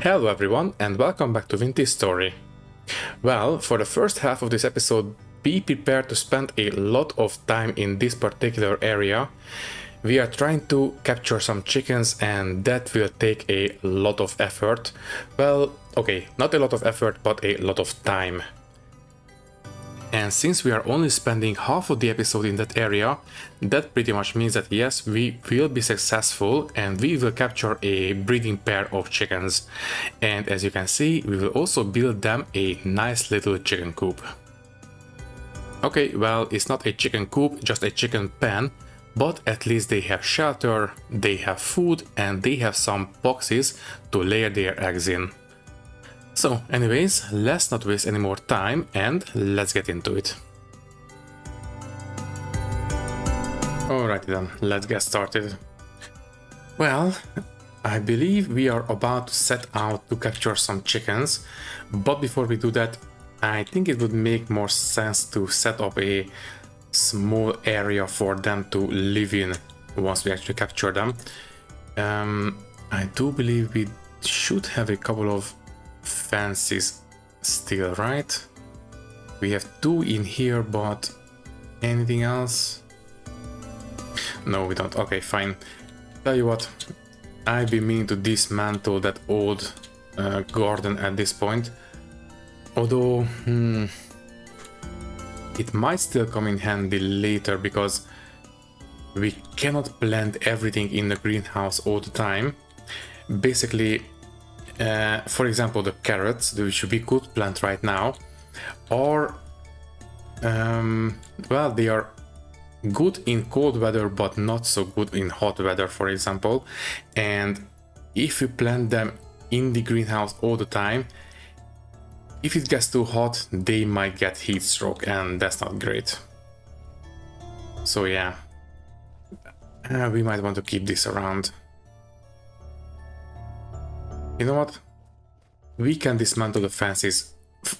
Hello everyone and welcome back to Vintage Story. Well, for the first half of this episode, be prepared to spend a lot of time in this particular area. We are trying to capture some chickens and that will take a lot of effort. Well, okay, not a lot of effort, but a lot of time. And since we are only spending half of the episode in that area, that pretty much means that yes, we will be successful and we will capture a breeding pair of chickens. And as you can see, we will also build them a nice little chicken coop. Okay, well, it's not a chicken coop, just a chicken pen, but at least they have shelter, they have food, and they have some boxes to lay their eggs in. So anyways, let's not waste any more time and let's get into it. Alrighty then, let's get started. Well, I believe we are about to set out to capture some chickens, but before we do that, I think it would make more sense to set up a small area for them to live in once we actually capture them. I do believe we should have a couple of fences still, right? We have two in here, but anything else? No, we don't. Okay, fine. Tell you what, I've been meaning to dismantle that old garden at this point, although it might still come in handy later because we cannot plant everything in the greenhouse all the time. Basically, for example, the carrots, which we could plant right now, or well, they are good in cold weather but not so good in hot weather, for example. And if you plant them in the greenhouse all the time, if it gets too hot, they might get heat stroke, and that's not great. So yeah, we might want to keep this around. You know what? We can dismantle the fences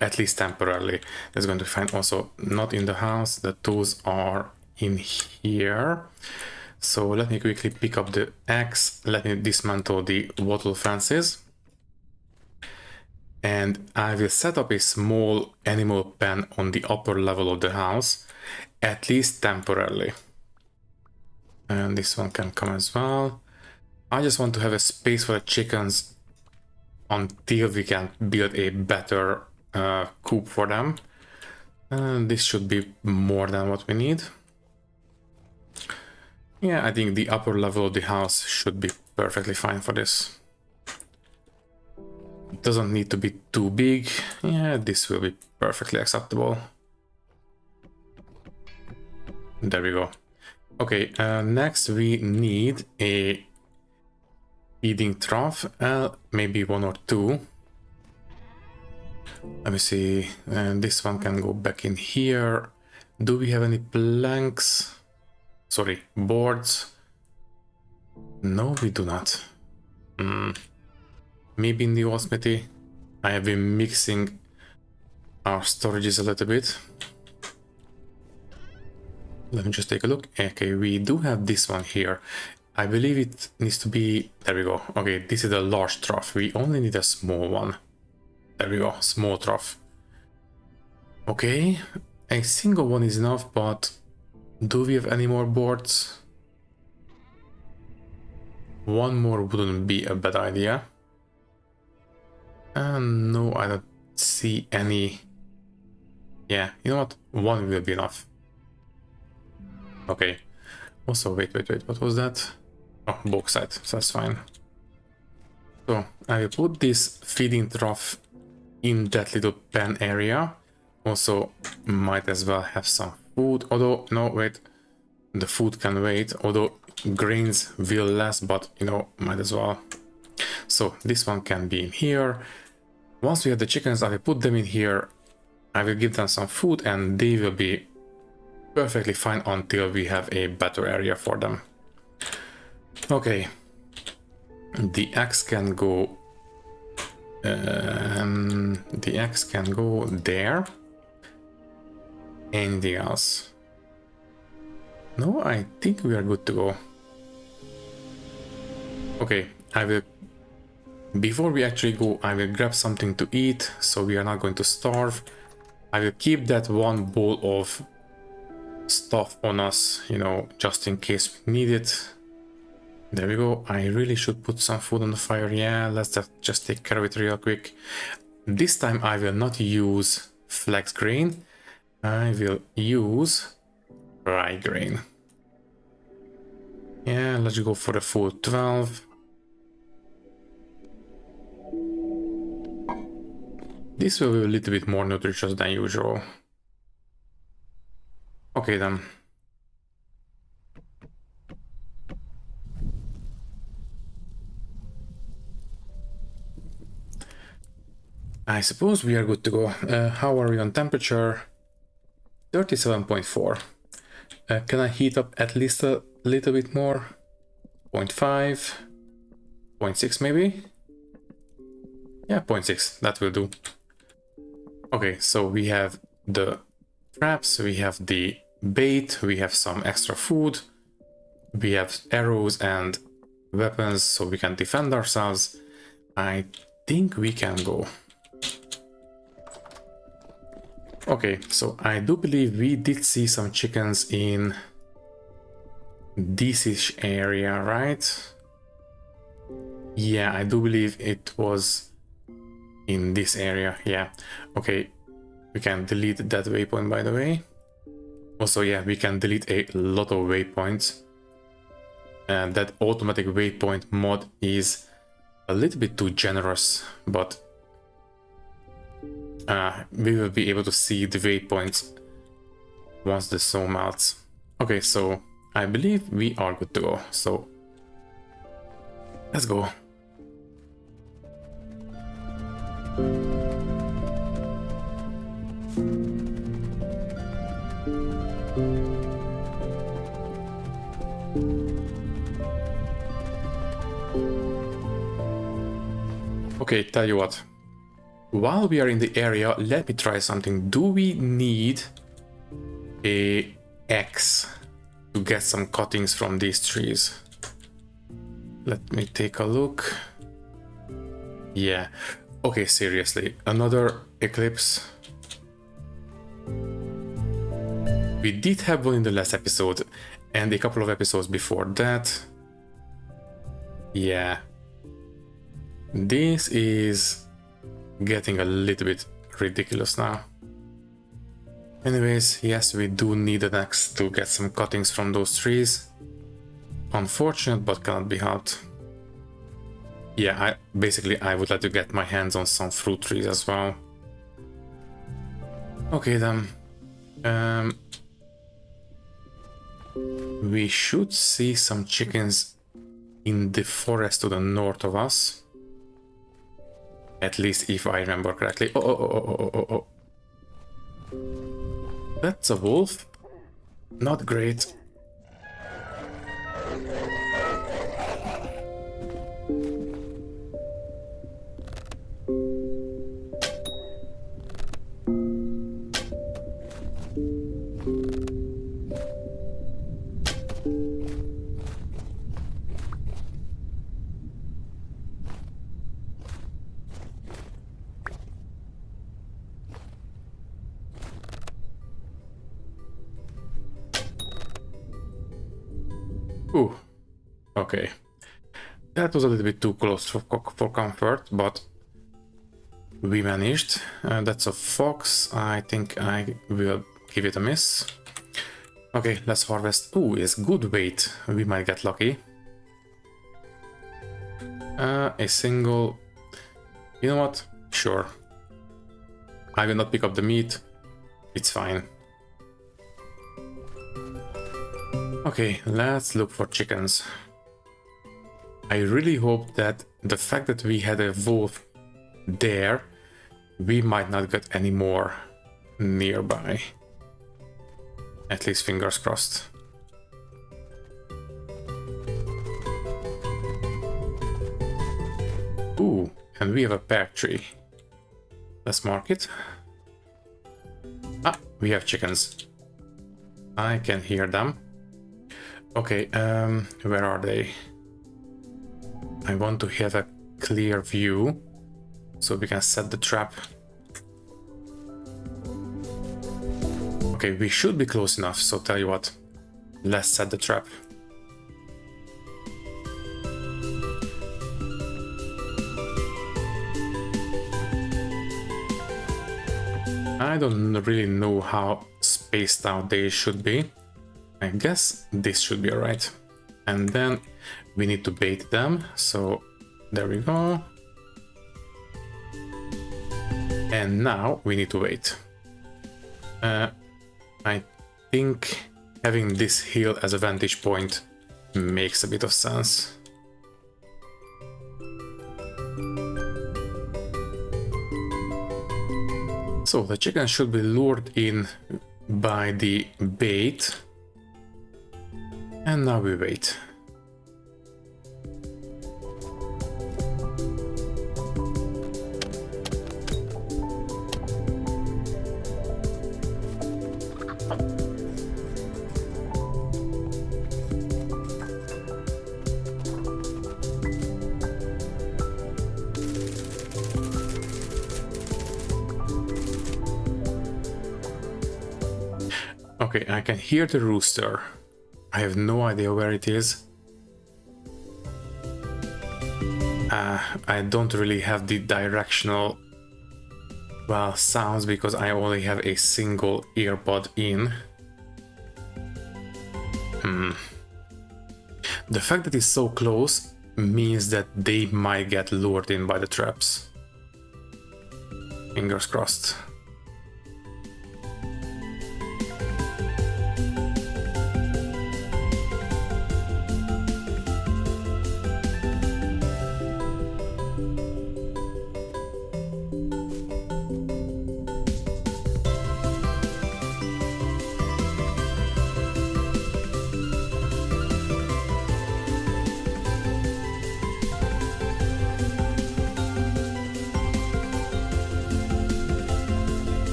at least temporarily. That's going to be fine. Also, not in the house. The tools are in here. So let me quickly pick up the axe. Let me dismantle the wattle fences. And I will set up a small animal pen on the upper level of the house, at least temporarily. And this one can come as well. I just want to have a space for the chickens until we can build a better coop for them. This should be more than what we need. Yeah, I think the upper level of the house should be perfectly fine for this. It doesn't need to be too big. Yeah, this will be perfectly acceptable. There we go. Okay, next we need a feeding trough, maybe one or two. Let me see, this one can go back in here. Do we have any planks? Sorry, boards? No, we do not. Maybe in the old smithy. I have been mixing our storages a little bit. Let me just take a look. Okay, we do have this one here. I believe it needs to be... There we go. Okay, this is a large trough. We only need a small one. There we go, small trough. Okay, a single one is enough, but do we have any more boards? One more wouldn't be a bad idea. No, I don't see any. Yeah, you know what? One will be enough. Okay. Also, wait, what was that? Oh, bauxite, so that's fine. So I will put this feeding trough in that little pen area. Also, might as well have some food, although, no, wait. The food can wait, although grains will last, but, you know, might as well. So this one can be in here. Once we have the chickens, I will put them in here. I will give them some food and they will be perfectly fine until we have a better area for them. Okay. The axe can go... the axe can go there. Anything else? No, I think we are good to go. Okay, I will Before we actually go, I will grab something to eat, so we are not going to starve. I will keep that one bowl of stuff on us, you know, just in case we need it. There we go. I really should put some food on the fire. Yeah, let's just take care of it real quick. This time I will not use flax grain. I will use rye grain. Yeah, let's go for the full 12. This will be a little bit more nutritious than usual. Okay then. I suppose we are good to go. How are we on temperature? 37.4. Can I heat up at least a little bit more? 0.5, 0.6 maybe? Yeah, 0.6, that will do. Okay, so we have the traps, we have the bait, we have some extra food, we have arrows and weapons so we can defend ourselves. I think we can go. Okay, so I do believe we did see some chickens in this-ish area, right? Yeah, I do believe it was in this area. Yeah, okay, we can delete that waypoint, by the way. Also, yeah, we can delete a lot of waypoints. And that automatic waypoint mod is a little bit too generous, but we will be able to see the waypoints once the snow melts. Okay, so I believe we are good to go. So let's go. Okay, tell you what. While we are in the area, let me try something. Do we need a axe to get some cuttings from these trees? Let me take a look. Yeah. Okay, seriously. Another eclipse. We did have one in the last episode and a couple of episodes before that. Yeah. This is getting a little bit ridiculous now. Anyways, yes, we do need an axe to get some cuttings from those trees. Unfortunate, but cannot be helped. Yeah, I would like to get my hands on some fruit trees as well. Okay then. We should see some chickens in the forest to the north of us. At least if I remember correctly. Oh. That's a wolf. Not great. Ooh, okay. That was a little bit too close for comfort, but we managed. That's a fox. I think I will give it a miss. Okay, let's harvest. Ooh, it's good weight. We might get lucky. A single... You know what? Sure. I will not pick up the meat. It's fine. Okay, let's look for chickens. I really hope that the fact that we had a wolf there, we might not get any more nearby. At least fingers crossed. Ooh, and we have a pear tree. Let's mark it. Ah, we have chickens. I can hear them. Okay, where are they? I want to have a clear view so we can set the trap. Okay, we should be close enough, so tell you what, let's set the trap. I don't really know how spaced out they should be. I guess this should be alright. And then we need to bait them, so there we go. And now we need to wait. I think having this hill as a vantage point makes a bit of sense. So the chicken should be lured in by the bait. And now we wait. Okay, I can hear the rooster. I have no idea where it is. I don't really have the directional, well, sounds because I only have a single earbud in. The fact that it's so close means that they might get lured in by the traps. Fingers crossed.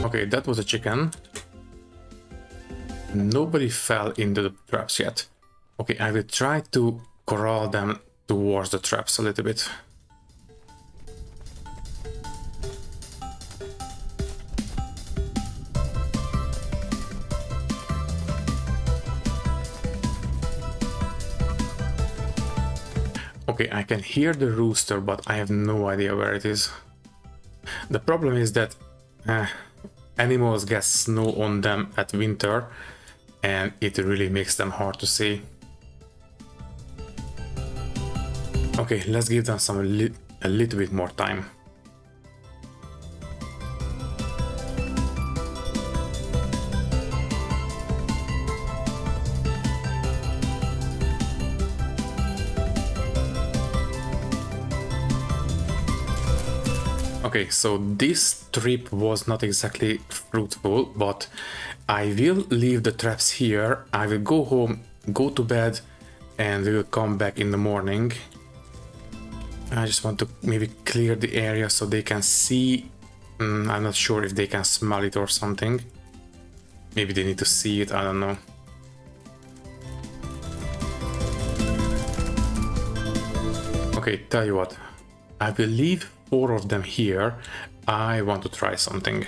Okay, that was a chicken. Nobody fell into the traps yet. Okay, I will try to corral them towards the traps a little bit. Okay, I can hear the rooster, but I have no idea where it is. The problem is that animals get snow on them at winter, and it really makes them hard to see. Okay, let's give them a little bit more time. Okay, so this trip was not exactly fruitful, but I will leave the traps here. I will go home, go to bed, and we will come back in the morning. I just want to maybe clear the area so they can see. I'm not sure if they can smell it or something. Maybe they need to see it, I don't know. Okay, tell you what, I will leave 4 of them here. I want to try something.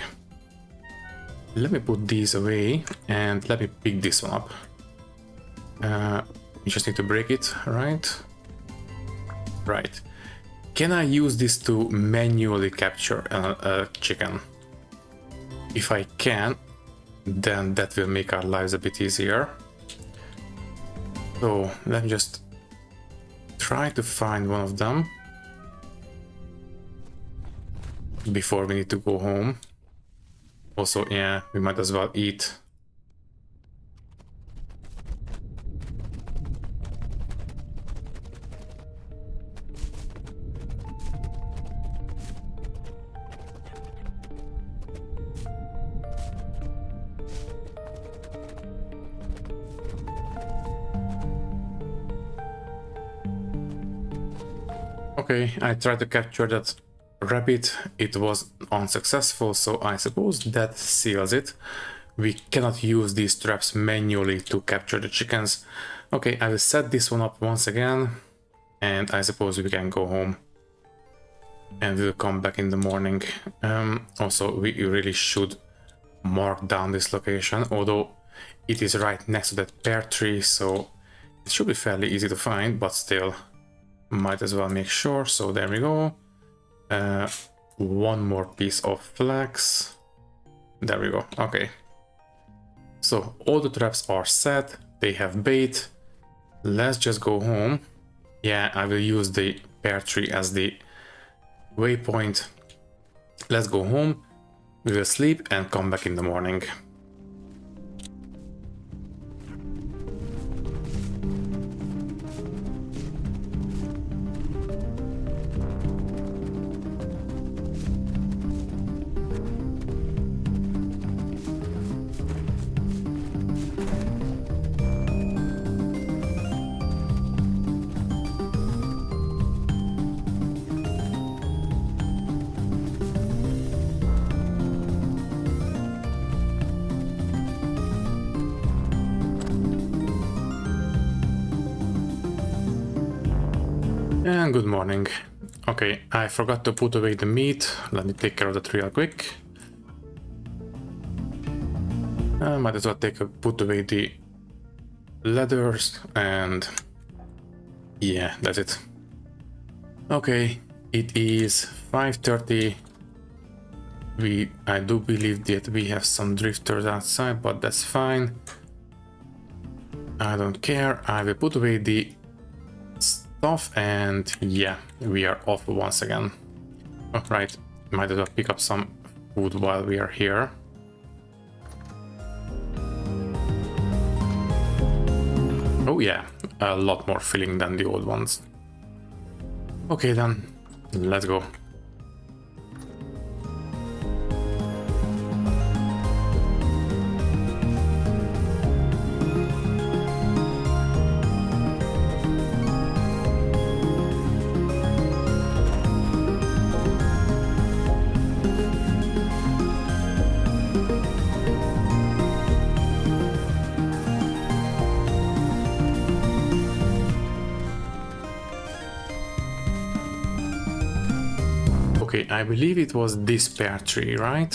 Let me put these away and let me pick this one up. You just need to break it, right? Right. Can I use this to manually capture a chicken? If I can, then that will make our lives a bit easier. So let me just try to find one of them before we need to go home. Also, yeah, we might as well eat. Okay, I tried to capture that rabbit. It was unsuccessful, so I suppose that seals it. We cannot use these traps manually to capture the chickens. Okay, I will set this one up once again, and I suppose we can go home. And we'll come back in the morning. Also, we really should mark down this location, although it is right next to that pear tree, so it should be fairly easy to find, but still, might as well make sure. So there we go. One more piece of flax. There we go. Okay. So all the traps are set. They have bait. Let's just go home. Yeah, I will use the pear tree as the waypoint. Let's go home. We will sleep and come back in the morning. And good morning. Okay, I forgot to put away the meat. Let me take care of that real quick. Might as well put away the leathers, and yeah, that's it. Okay, it is 5:30. I do believe that we have some drifters outside, but that's fine. I don't care. I will put away the stuff, and yeah, we are off once again. All right, might as well pick up some food while we are here. Oh yeah, a lot more filling than the old ones. Okay then, let's go. Okay, I believe it was this pear tree, right?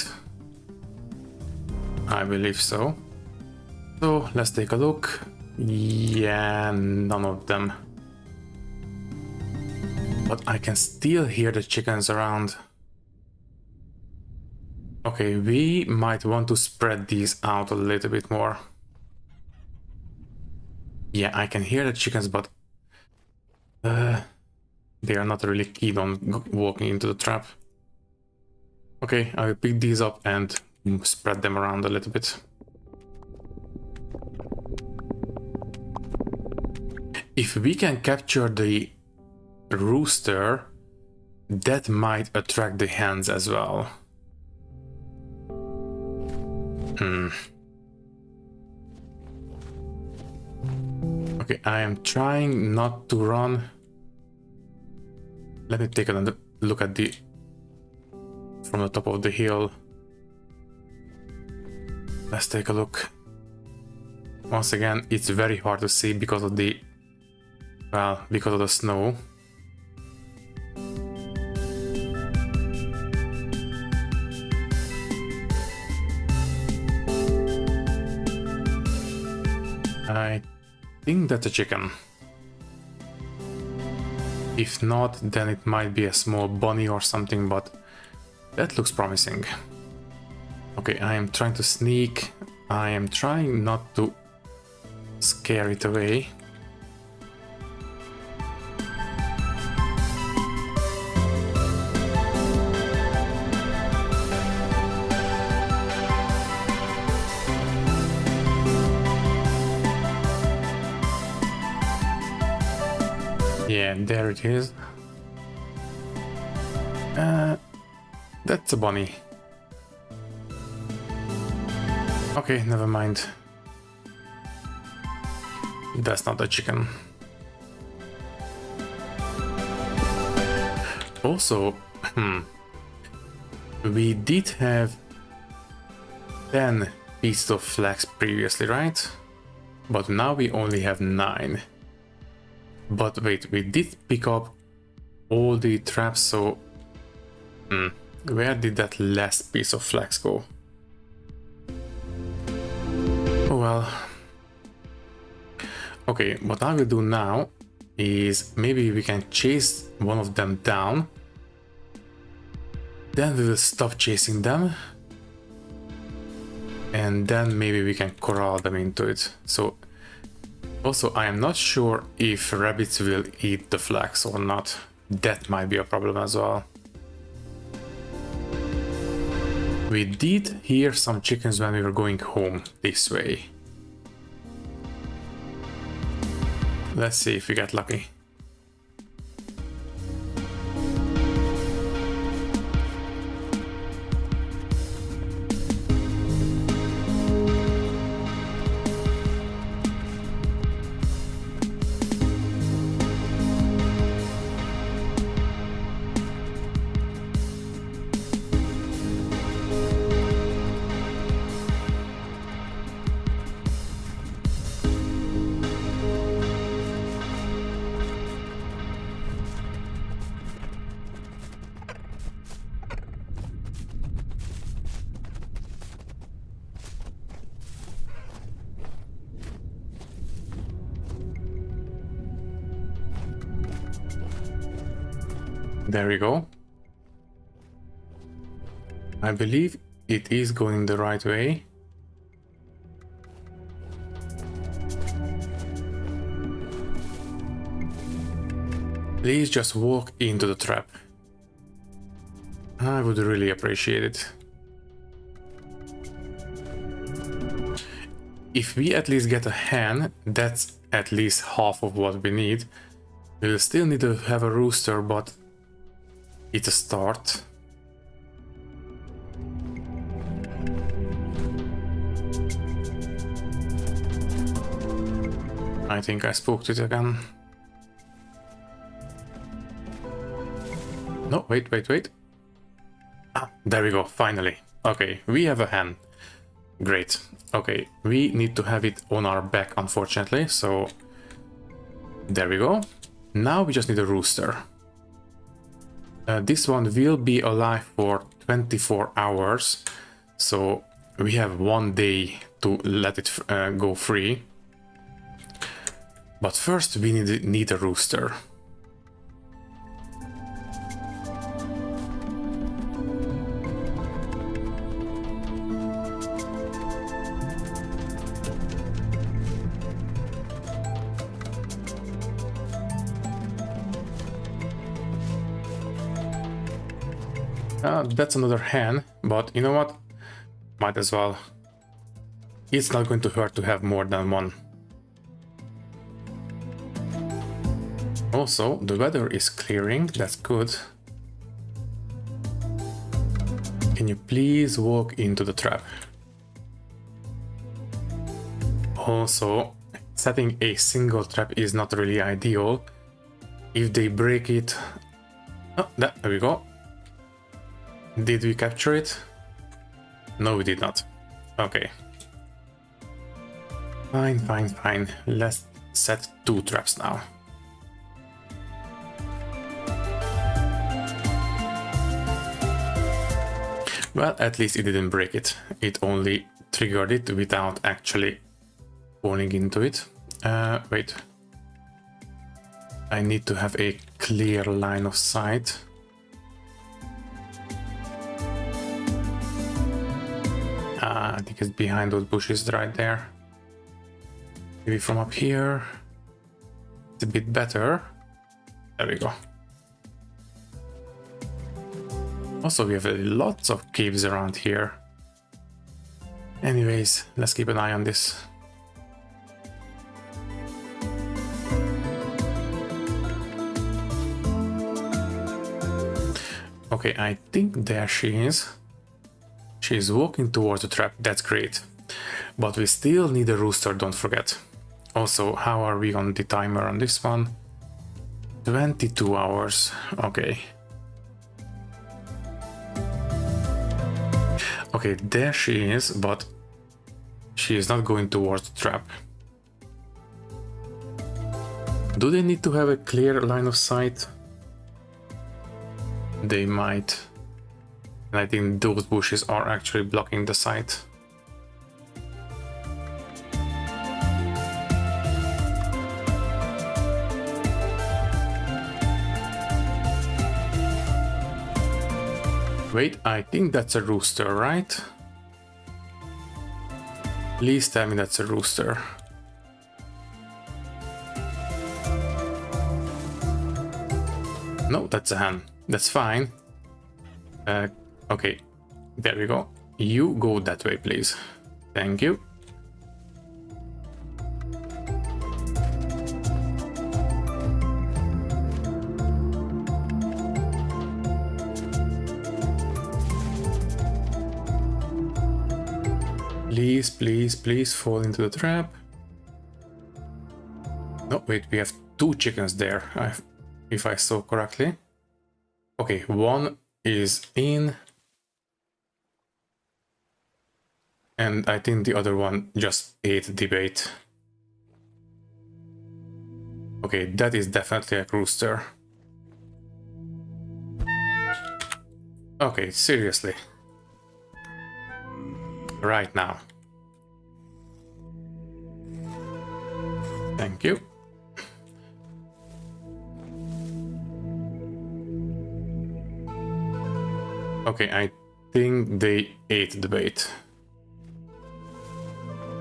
I believe so. So let's take a look. Yeah, none of them. But I can still hear the chickens around. Okay, we might want to spread these out a little bit more. Yeah, I can hear the chickens, but they are not really keen on walking into the trap. Okay, I will pick these up and spread them around a little bit. If we can capture the rooster, that might attract the hens as well. Okay, I am trying not to run. Let me take another look at the from the top of the hill. Let's take a look. Once again, it's very hard to see because of the because of the snow. I think that's a chicken. If not, then it might be a small bunny or something, but that looks promising. Okay, I am trying to sneak. I am trying not to scare it away. Yeah, there it is. That's a bunny. Okay, never mind. That's not a chicken. Also, we did have 10 pieces of flags previously, right? But now we only have 9. But wait, we did pick up all the traps, so where did that last piece of flags go? Oh well. Okay, what I will do now is maybe we can chase one of them down. Then we will stop chasing them. And then maybe we can corral them into it. So also I am not sure if rabbits will eat the flags or not. That might be a problem as well. We did hear some chickens when we were going home this way. Let's see if we get lucky. There we go. I believe it is going the right way. Please just walk into the trap. I would really appreciate it. If we at least get a hen, that's at least half of what we need. We'll still need to have a rooster, but it's a start. I think I spoke to it again. No, wait. Ah, there we go, finally. Okay, we have a hen. Great. Okay, we need to have it on our back, unfortunately, so there we go. Now we just need a rooster. This one will be alive for 24 hours, so we have 1 day to let it go free. But first we need a rooster. That's another hen, but you know what? Might as well. It's not going to hurt to have more than one. Also, the weather is clearing, that's good. Can you please walk into the trap? Also, setting a single trap is not really ideal. If they break it... Oh, there we go. Did we capture it? No, we did not. Okay. Fine. Let's set 2 traps now. Well, at least it didn't break it. It only triggered it without actually falling into it. Wait. I need to have a clear line of sight. I think it's behind those bushes right there. Maybe from up here. It's a bit better. There we go. Also, we have lots of caves around here. Anyways, let's keep an eye on this. Okay, I think there she is. She's walking towards the trap, that's great. But we still need a rooster, don't forget. Also, how are we on the timer on this one? 22 hours, okay. Okay, there she is, but she is not going towards the trap. Do they need to have a clear line of sight? They might. And I think those bushes are actually blocking the sight. Wait, I think that's a rooster, right? Please tell me that's a rooster. No, that's a hen. That's fine. Okay, there we go. You go that way, please. Thank you. Please, please, please fall into the trap. No, wait, we have 2 chickens there, if I saw correctly. Okay, one is in. And I think the other one just ate the bait. Okay, that is definitely a rooster. Okay, seriously. Right now. Thank you. Okay, I think they ate the bait.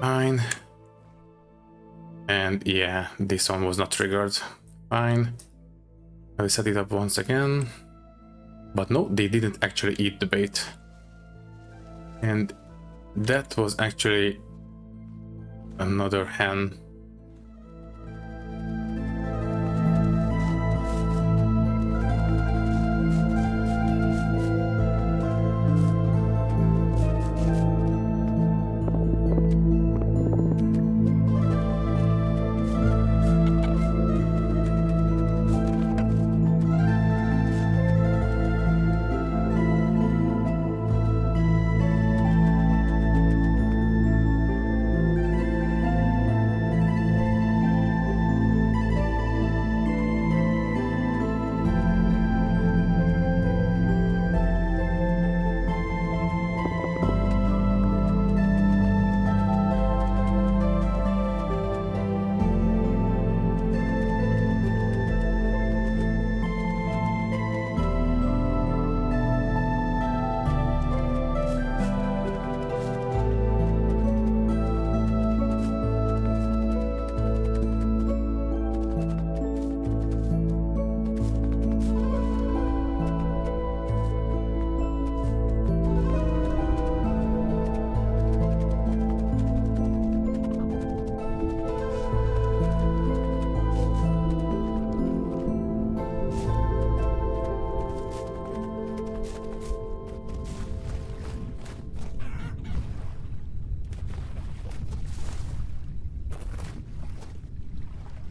Fine. And yeah, this one was not triggered. Fine. I will set it up once again. But no, they didn't actually eat the bait. And that was actually another hen.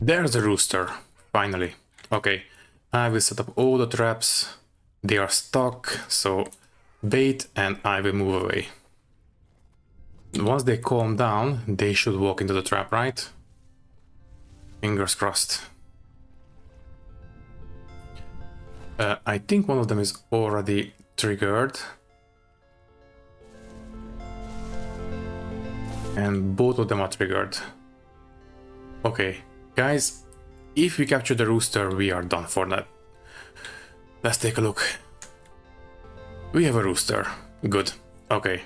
There's the rooster, finally. Okay, I will set up all the traps. They are stuck, so bait and I will move away. Once they calm down, they should walk into the trap, right? Fingers crossed. I think one of them is already triggered. And both of them are triggered. Okay. Guys, if we capture the rooster, we are done for that. Let's take a look. We have a rooster. Good. Okay.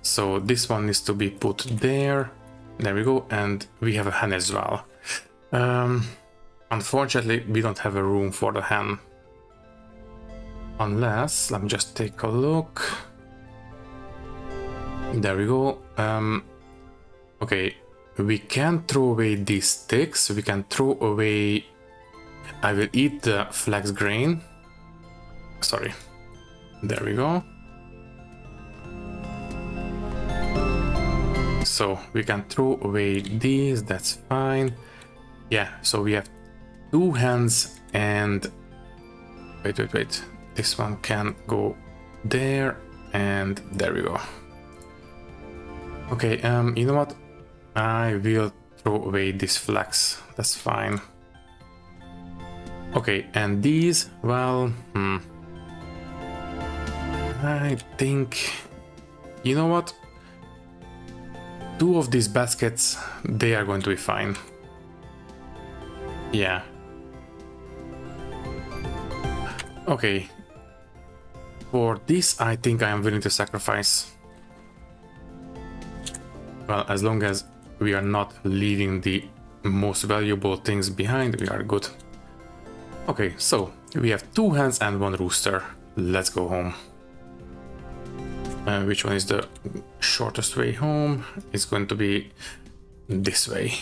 So this one needs to be put there. There we go. And we have a hen as well. Unfortunately, we don't have a room for the hen. Unless, let me just take a look. There we go. Okay. We can throw away these sticks. We can throw away... I will eat the flax grain. Sorry. There we go. So we can throw away these. That's fine. Yeah, so we have 2 hens and... Wait. This one can go there and there we go. Okay, you know what? I will throw away this flax. That's fine. Okay, and these, well, I think, you know what? 2 of these baskets, they are going to be fine. Yeah. Okay. For this, I think I am willing to sacrifice. Well, as long as we are not leaving the most valuable things behind, we are good. Okay, so we have 2 hens and 1 rooster. Let's go home. Which one is the shortest way home? It's going to be this way.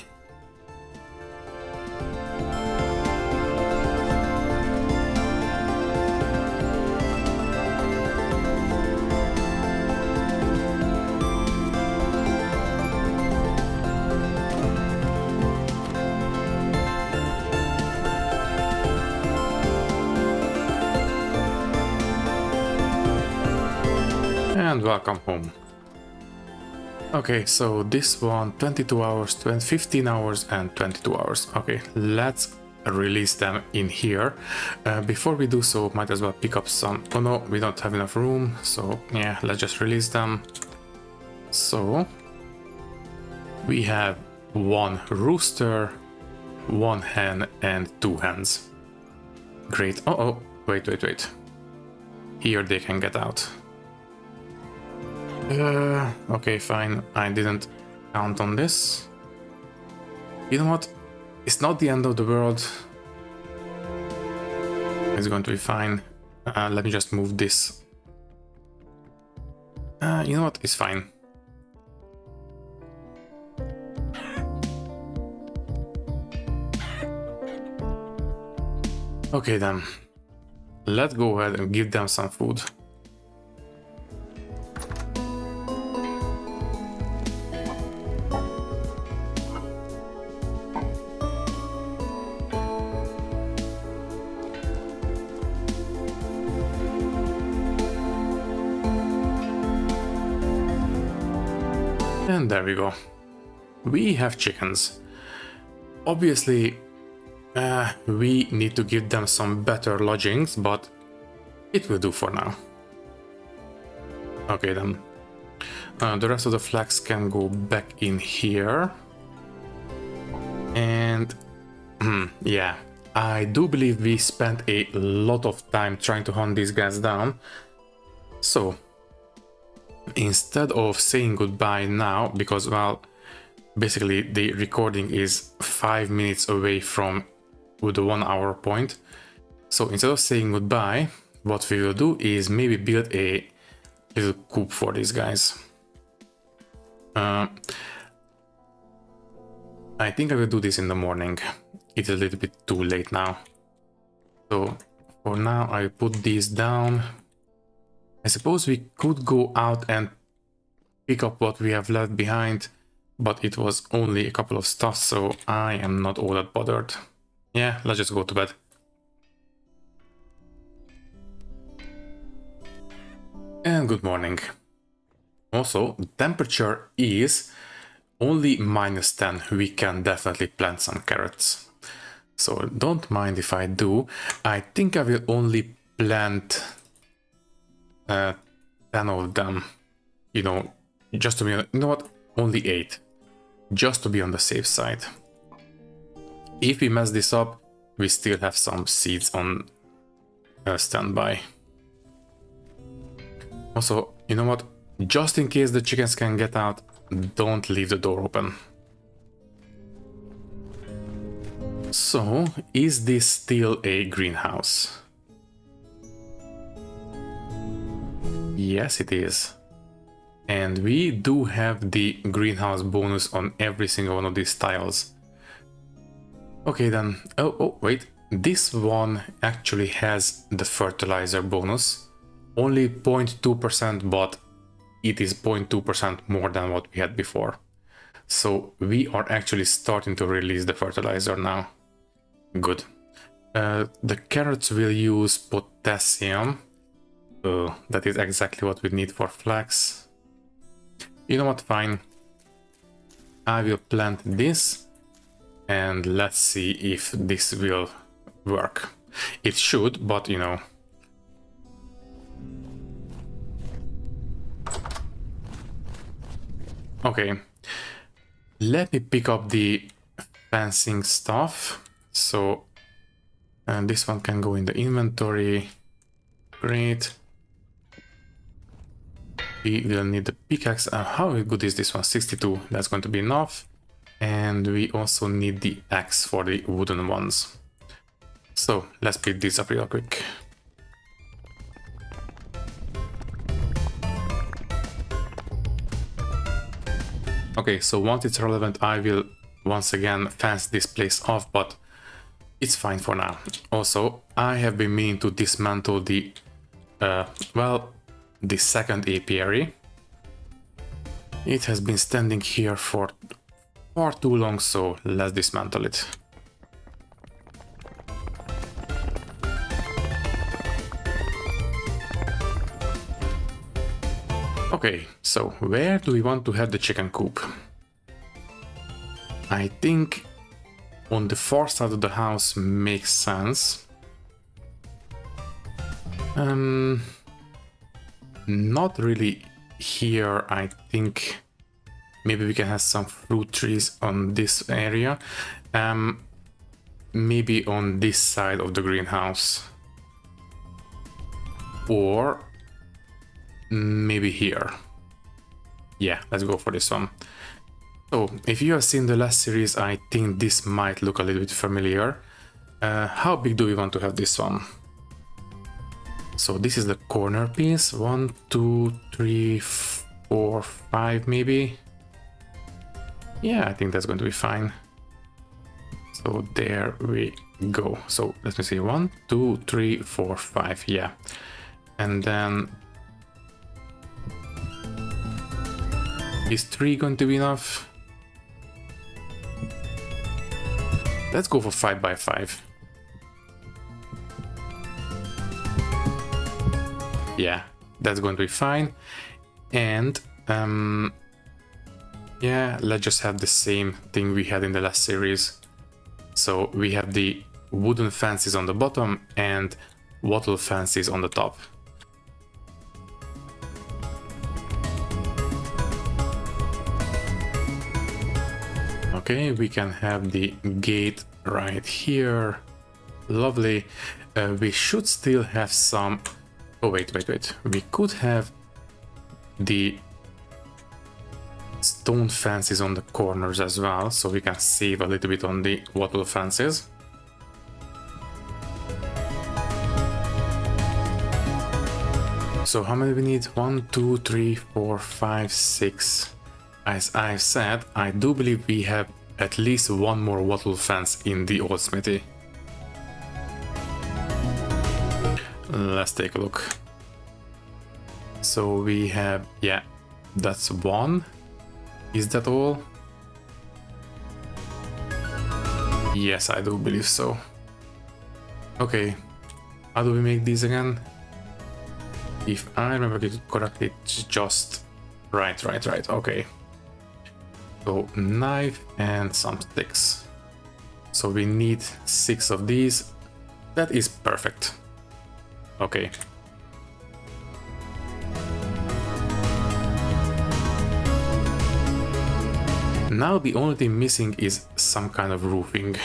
And welcome home. Okay, so this one 22 hours, 15 hours and 22 hours. Okay, let's release them in here. Before we do so, might as well pick up some. Oh no, we don't have enough room, so yeah, let's just release them. So we have 1 rooster, 1 hen and 2 hens. Great. Oh, wait. Here they can get out. Okay, fine. I didn't count on this. You know what? It's not the end of the world. It's going to be fine. Let me just move this. You know what? It's fine. Okay then. Let's go ahead and give them some food. And there we go. We have chickens. Obviously, we need to give them some better lodgings, but it will do for now. Okay then. The rest of the flax can go back in here. And yeah, I do believe we spent a lot of time trying to hunt these guys down. So instead of saying goodbye now, because well, basically the recording is 5 minutes away from the 1 hour point. So instead of saying goodbye, what we will do is maybe build a little coop for these guys. I think I will do this in the morning. It's a little bit too late now. So for now I put these down. I suppose we could go out and pick up what we have left behind, but it was only a couple of stuff, so I am not all that bothered. Yeah, let's just go to bed. And good morning. Also, the temperature is only -10. We can definitely plant some carrots. So don't mind if I do. I think I will only plant 10 of them, you know, just to be, you know what, only 8, just to be on the safe side. If we mess this up, we still have some seeds on standby. Also, you know what, just in case the chickens can get out, don't leave the door open. So, is this still a greenhouse? Yes, it is. And we do have the greenhouse bonus on every single one of these tiles. Okay then. Oh, wait. This one actually has the fertilizer bonus. Only 0.2%, but it is 0.2% more than what we had before. So we are actually starting to release the fertilizer now. Good. The carrots will use potassium. That is exactly what we need for flax. You know what, fine. I will plant this and let's see if this will work. It should, but you know. Okay, let me pick up the fencing stuff. So, and this one can go in the inventory. Great. We will need the pickaxe. How good is this one? 62. That's going to be enough. And we also need the axe for the wooden ones. So let's pick this up real quick. Okay, so once it's relevant, I will once again fence this place off, but it's fine for now. Also, I have been meaning to dismantle the, well, the second apiary. It has been standing here for far too long, so let's dismantle it. Okay, so where do we want to have the chicken coop? I think on the far side of the house makes sense. Not really here. I think maybe we can have some fruit trees on this area. Maybe on this side of the greenhouse. Or maybe here. Yeah, let's go for this one. So, if you have seen the last series, I think this might look a little bit familiar. How big do we want to have this one? So this is the corner piece. 1, 2, 3, 4, 5 maybe. Yeah, I think that's going to be fine. So there we go. So let me see, 1, 2, 3, 4, 5. Yeah. And then is 3 going to be enough? Let's go for 5 by 5. Yeah, that's going to be fine. And yeah, let's just have the same thing we had in the last series. So we have the wooden fences on the bottom and wattle fences on the top. Okay, we can have the gate right here. Lovely. We should still have some... Oh, wait. We could have the stone fences on the corners as well, so we can save a little bit on the wattle fences. So how many we need? 1, 2, 3, 4, 5, 6. As I've said, I do believe we have at least one more wattle fence in the old smithy. Let's take a look. So we have, yeah, that's 1. Is that all? Yes, I do believe so. Okay, how do we make these again? If I remember it correctly, it's just right, okay. So knife and some sticks. So we need 6 of these. That is perfect. Okay. Now the only thing missing is some kind of roofing.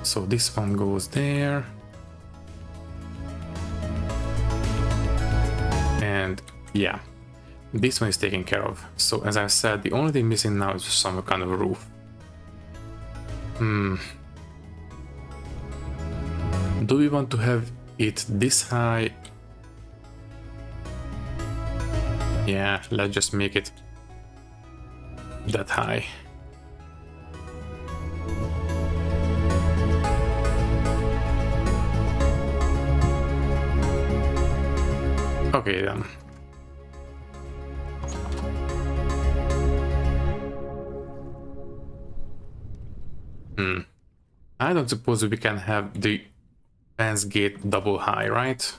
So this one goes there. And yeah, this one is taken care of. So as I said, the only thing missing now is some kind of roof. Do we want to have it this high? Yeah, let's just make it that high. Okay then. I don't suppose we can have the fence gate double high, right?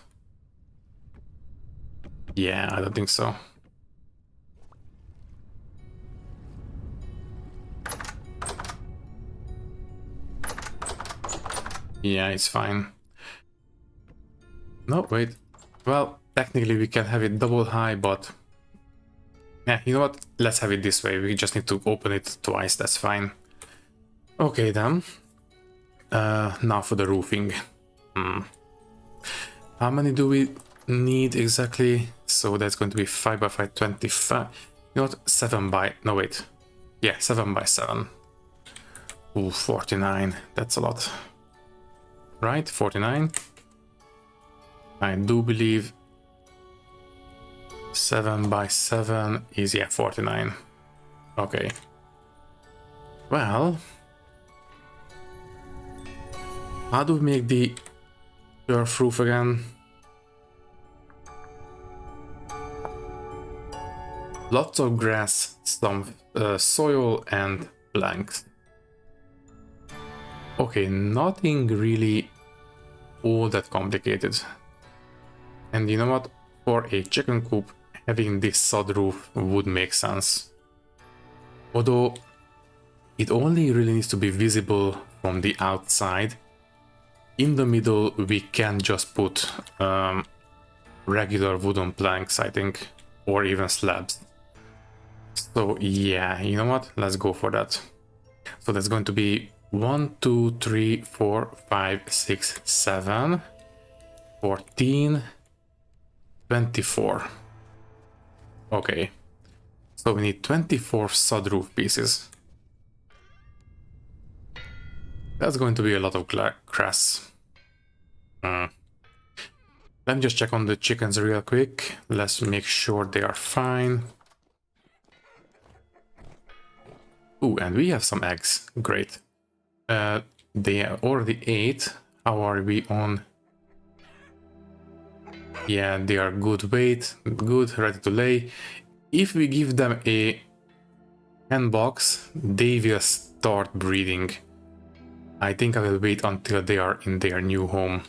Yeah, I don't think so. Yeah, it's fine. No, wait. Well, technically we can have it double high, but... Yeah, you know what? Let's have it this way. We just need to open it twice, that's fine. Okay then. Now for the roofing. How many do we need exactly? So that's going to be 5 by 5, 25. You know what? 7 by... No, wait. Yeah, 7 by 7. Ooh, 49. That's a lot. Right? 49. I do believe 7 by 7 is, yeah, 49. Okay. Well... How do we make the turf roof again? Lots of grass, some soil and planks. Okay, nothing really all that complicated. And you know what? For a chicken coop, having this sod roof would make sense. Although it only really needs to be visible from the outside. In the middle, we can just put regular wooden planks, I think, or even slabs. So yeah, you know what? Let's go for that. So that's going to be 1, 2, 3, 4, 5, 6, 7, 14, 24. Okay. So we need 24 sod roof pieces. That's going to be a lot of grass. Let me just check on the chickens real quick. Let's make sure they are fine. Ooh, and we have some eggs. Great. They already ate. How are we on? Yeah, they are good weight, good, ready to lay. If we give them a hen box, they will start breeding. I think I will wait until they are in their new home.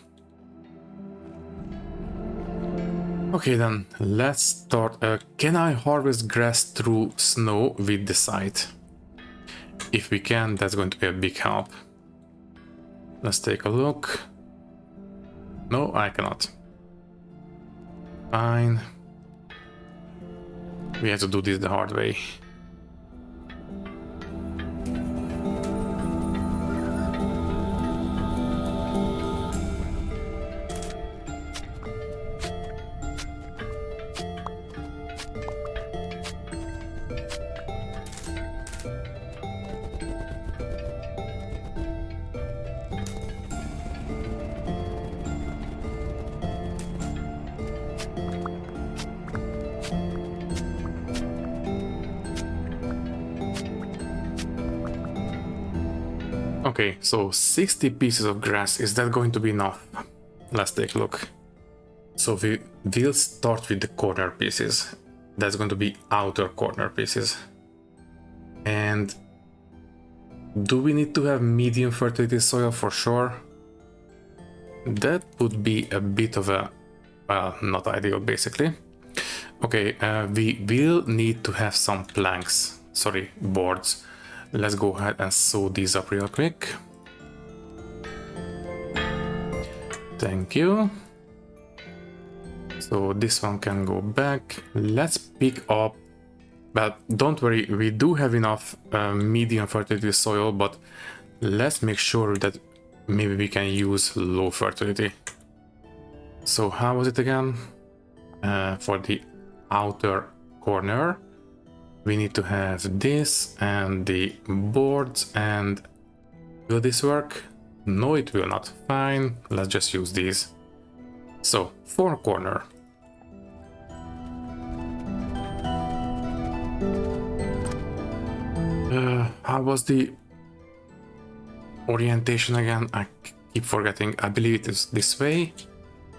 Okay then, let's start. Can I harvest grass through snow with the scythe? If we can, that's going to be a big help. Let's take a look. No, I cannot. Fine. We have to do this the hard way. Okay, so 60 pieces of grass, is that going to be enough? Let's take a look. So we'll start with the corner pieces. That's going to be outer corner pieces. And do we need to have medium fertility soil for sure? That would be a bit of a, well, not ideal basically. Okay, we will need to have some planks, sorry, boards. Let's go ahead and sew these up real quick. Thank you. So this one can go back. Let's pick up, but don't worry, we do have enough medium fertility soil, but let's make sure that maybe we can use low fertility. So how was it again? For the outer corner, we need to have this and the boards, and will this work? No, it will not. Fine, let's just use these. So, for corner. How was the orientation again? I keep forgetting. I believe it is this way.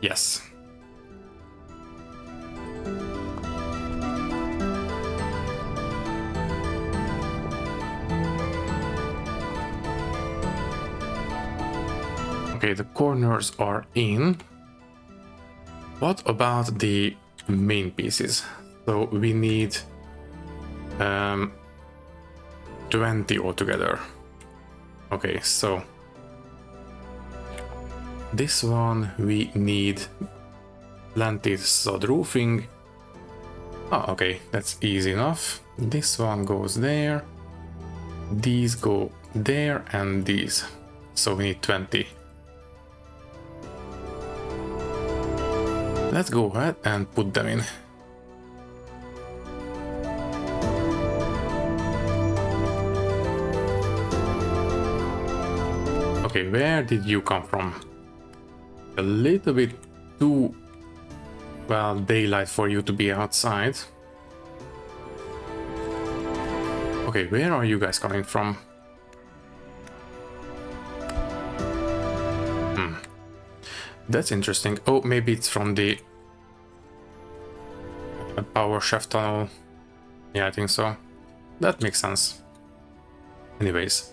Yes. Okay, the corners are in. What about the main pieces? So we need 20 altogether. Okay, so This one we need planted sod roofing. Oh, okay, that's easy enough. This one goes there. These go there and these. So we need 20. Let's go ahead and put them in. Okay, where did you come from? A little bit too, well, daylight for you to be outside. Okay, where are you guys coming from? That's interesting. Oh, maybe it's from the power shaft tunnel. Yeah, I think so. That makes sense. Anyways,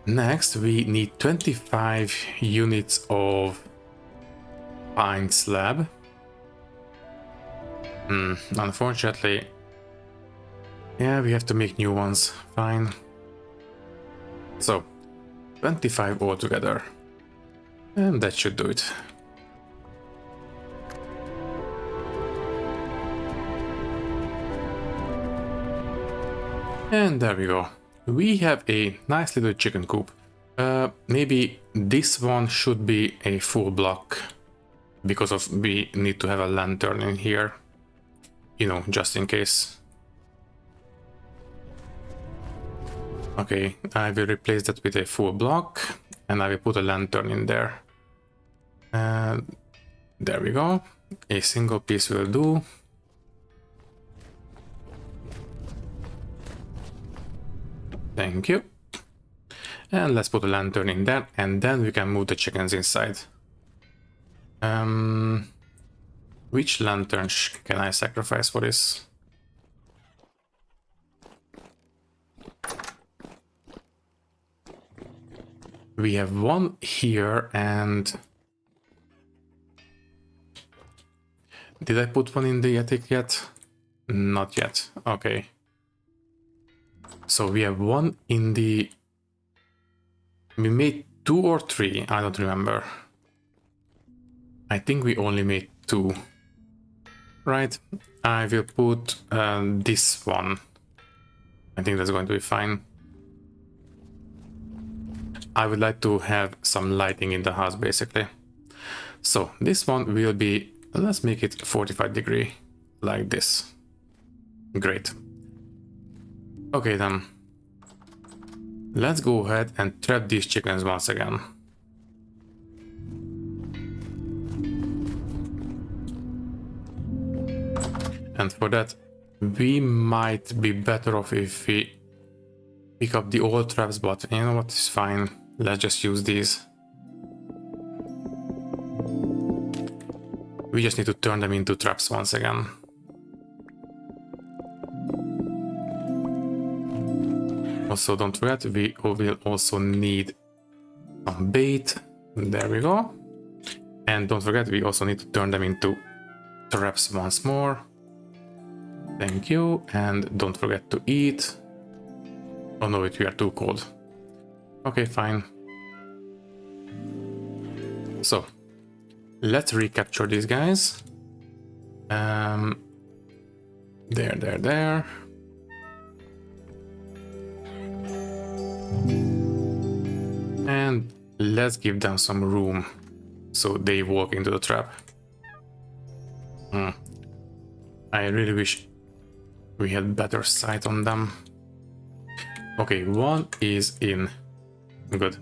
next we need 25 units of pine slab. Unfortunately, yeah, we have to make new ones. Fine. So, 25 altogether. And that should do it. And there we go. We have a nice little chicken coop. Maybe this one should be a full block because of we need to have a lantern in here, you know, just in case. Okay, I will replace that with a full block and I will put a lantern in there. There we go. A single piece will do. Thank you. And let's put a lantern in there, and then we can move the chickens inside. Which lantern can I sacrifice for this? We have one here, and did I put one in the attic yet? Not yet. Okay. So we have one in the... We made 2 or 3, I don't remember. I think we only made 2. Right, I will put this one. I think that's going to be fine. I would like to have some lighting in the house, basically. So this one will be, let's make it 45 degree, like this. Great. Okay then. Let's go ahead and trap these chickens once again. And for that, we might be better off if we pick up the old traps, but you know what, it's fine. Let's just use these. We just need to turn them into traps once again. Also, don't forget, we will also need some bait. There we go. And don't forget, we also need to turn them into traps once more. Thank you. And don't forget to eat. Oh no, we are too cold. Okay, fine. So, let's recapture these guys. There. And let's give them some room so they walk into the trap. I really wish we had better sight on them. Okay, one is in. Good.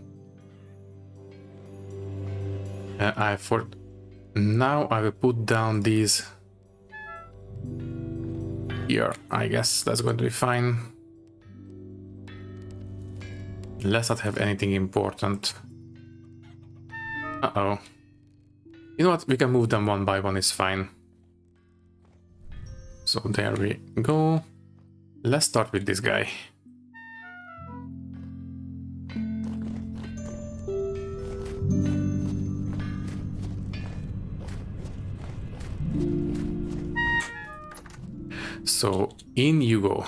Now I will put down these here. I guess that's going to be fine. Let's not have anything important. Uh-oh. You know what? We can move them one by one, it's fine. So there we go. Let's start with this guy. So in you go.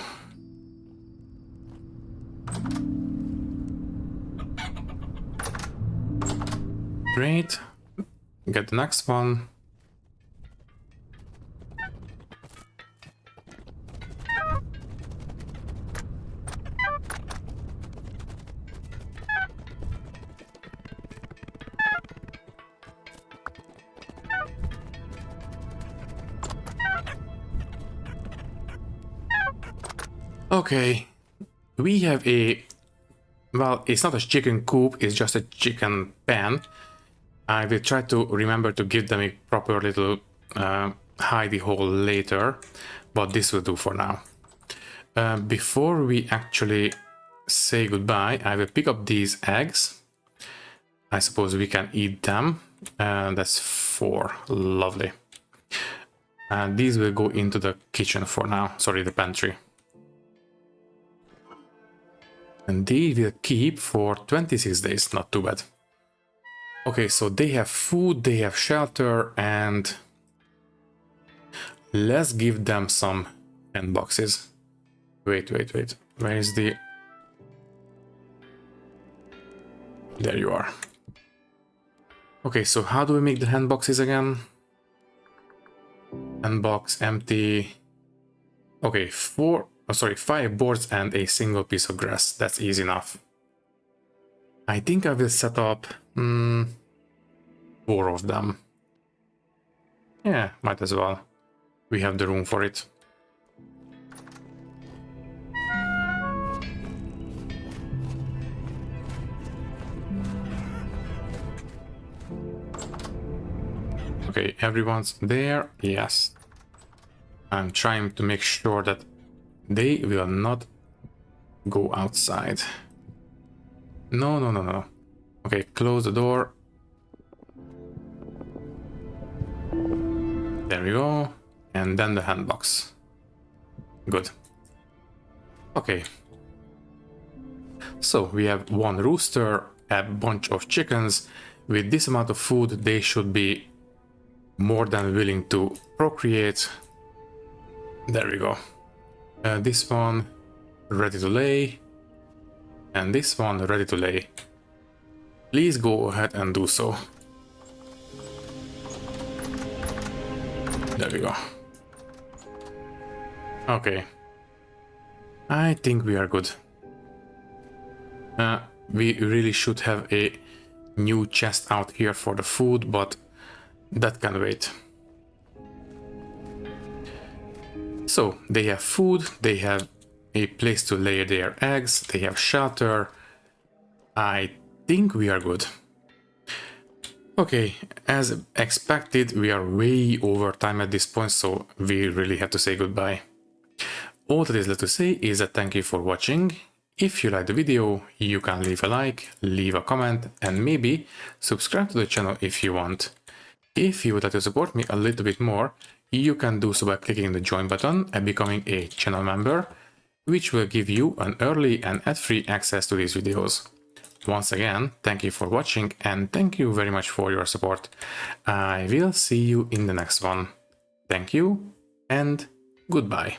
Great. get the next one. Okay, we have a, well, it's not a chicken coop, it's just a chicken pen. I will try to remember to give them a proper little hidey hole later, but this will do for now. Before we actually say goodbye, I will pick up these eggs. I suppose we can eat them. That's 4. Lovely. And these will go into the kitchen for now. Sorry, the pantry. And they will keep for 26 days. Not too bad. Okay, so they have food, they have shelter, and let's give them some hand boxes. Wait. Where is the... There you are. Okay, so how do we make the hand boxes again? Hand box, empty. Okay, 5 boards and a single piece of grass. That's easy enough. I think I will set up 4 of them. Yeah, might as well. We have the room for it. Okay, everyone's there. Yes. I'm trying to make sure that they will not go outside. No. Okay, close the door. There we go. And then the hand box. Good. Okay. So we have 1 rooster, a bunch of chickens. With this amount of food, they should be more than willing to procreate. There we go. This one ready to lay. And this one ready to lay. Please go ahead and do so. There we go. Okay. I think we are good. We really should have a new chest out here for the food, but that can wait. So they have food, they have a place to lay their eggs, they have shelter. I think we are good. Okay, as expected, we are way over time at this point, so we really have to say goodbye. All that is left to say is that thank you for watching. If you liked the video, you can leave a like, leave a comment, and maybe subscribe to the channel if you want. If you would like to support me a little bit more, you can do so by clicking the join button and becoming a channel member, which will give you an early and ad-free access to these videos. Once again, thank you for watching and thank you very much for your support. I will see you in the next one. Thank you and goodbye.